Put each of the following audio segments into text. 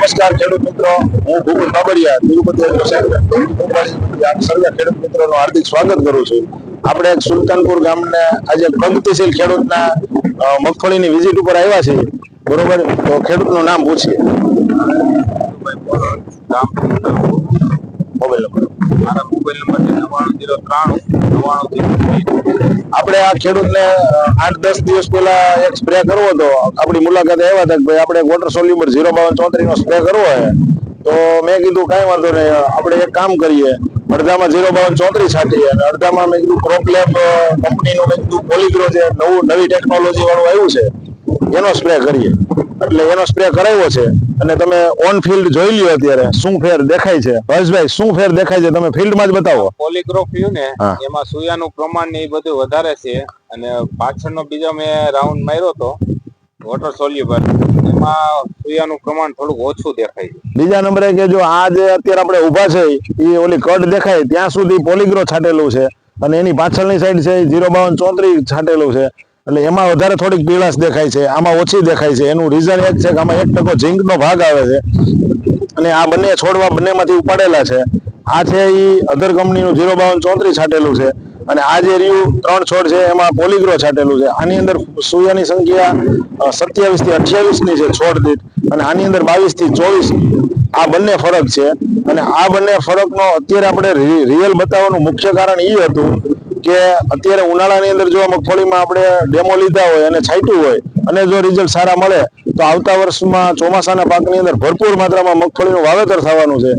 નમસ્કાર ખેડૂત મિત્રો, હું ભૂપત બાબરિયા તિરુપતિ સર્વે ખેડૂત મિત્રોનું હાર્દિક સ્વાગત કરું છું. આપણે સુલતાનપુર ગામને આજે પ્રગતિશીલ ખેડૂતના મગફળીની વિઝિટ ઉપર આવ્યા છીએ. બરોબર, તો ખેડૂતનું નામ પૂછીએ. મોબાઈલ નંબર મારા મોબાઈલ નંબર છે 99039993. આપણે આ ખેડૂતને 8-10 દિવસ પહેલા એક સ્પ્રે કરવો હતો. આપણી મુલાકાતે આવ્યા હતા કે ભાઈ આપણે વોટર સોલ્યુબર 05234 નો સ્પ્રે કરવો છે. તો મેં કીધું કાંઈ વાંધો નહીં, આપણે એક કામ કરીએ, અડધામાં 05234 છાંટીએ અને અડધામાં મેં કીધું ક્રોપલેબ કંપનીનું મેં કીધું પોલીગ્રો જે નવી ટેકનોલોજી વાળું આવ્યું છે એનો સ્પ્રે કરીએ. એટલે એનો સ્પ્રે કરાવ્યો છે અને તમે ઓન ફિલ્ડ જોઈ લ્યો અત્યારે શું ફેર દેખાય છે. હર્ષભાઈ, શું ફેર દેખાય છે તમે ફિલ્ડમાં જ બતાવો. પોલીગ્રો પીયું ને એમાં સુયાનું પ્રમાણ ને એ બધું વધારે છે અને પાછળનો બીજો મેં રાઉન્ડ માર્યો તો વોટર સોલ્યુબર, એમાં સુયાનું પ્રમાણ થોડુંક ઓછું દેખાય છે. બીજા નંબરે કે જો આ જે અત્યારે આપણે ઊભા છે એ ઓલી કડ દેખાય ત્યાં સુધી પોલીગ્રો છાંટેલું છે અને એની પાછળની સાઈડ છે 05234 છાંટેલું છે. એટલે એમાં વધારે થોડીક પીળાશ દેખાય છે, આમાં ઓછી દેખાય છે. એનું રીઝન એક છે કે આમાં 1% ઝીંકનો ભાગ આવે છે અને આ બંને છોડવા બંનેમાંથી ઉપાડેલા છે. આ છે એ અધર કંપનીનું 05234 છાંટેલું છે અને આ જે રહ્યું 3 છોડ છે એમાં પોલીગ્રો છાંટેલું છે. આની અંદર સૂયાની સંખ્યા 27 થી 28 ની છે છોડ દીઠ અને આની અંદર 22 થી 24. આ બંને ફરક છે અને આ બંને ફરકનો અત્યારે આપણે રિયલ બતાવવાનું મુખ્ય કારણ એ હતું કે અત્યારે ઉનાળાની અંદર જો મગફળીમાં આપણે ડેમો લીધા હોય અને છાંટ્યું હોય અને જો રિઝલ્ટ સારા મળે તો આવતા વર્ષમાં ચોમાસાના પાકની અંદર ભરપૂર માત્રામાં મગફળીનું વાવેતર થવાનું છે.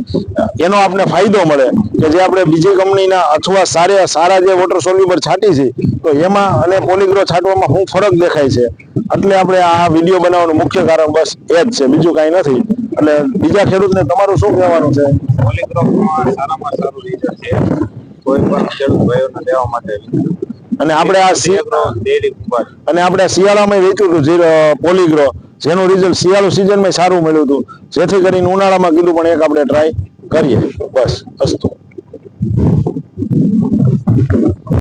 એનો આપણે ફાયદો મળે કે જે આપણે બીજી કંપનીના અથવા સારા જે વોટર સોલ્યુબર છાંટી છે તો એમાં અને પોલીગ્રો છાંટવામાં શું ફરક દેખાય છે. એટલે આપણે આ વિડીયો બનાવવાનું મુખ્ય કારણ બસ એ જ છે, બીજું કાંઈ નથી. એટલે બીજા ખેડૂતને તમારું શું કહેવાનું છે? પોલીગ્રો સારામાં સારું રિઝલ્ટ છે કોઈ પણ ખેડૂત ભાઈઓને લેવા માટે. અને આપણે આ શિયાળામાં વેચ્યું હતું પોલીગ્રો, જેનું રિઝલ્ટ શિયાળુ સિઝનમાં સારું મળ્યું હતું, જેથી કરીને ઉનાળામાં કીધું પણ એક આપણે ટ્રાય કરીએ. બસ અસ્તુ.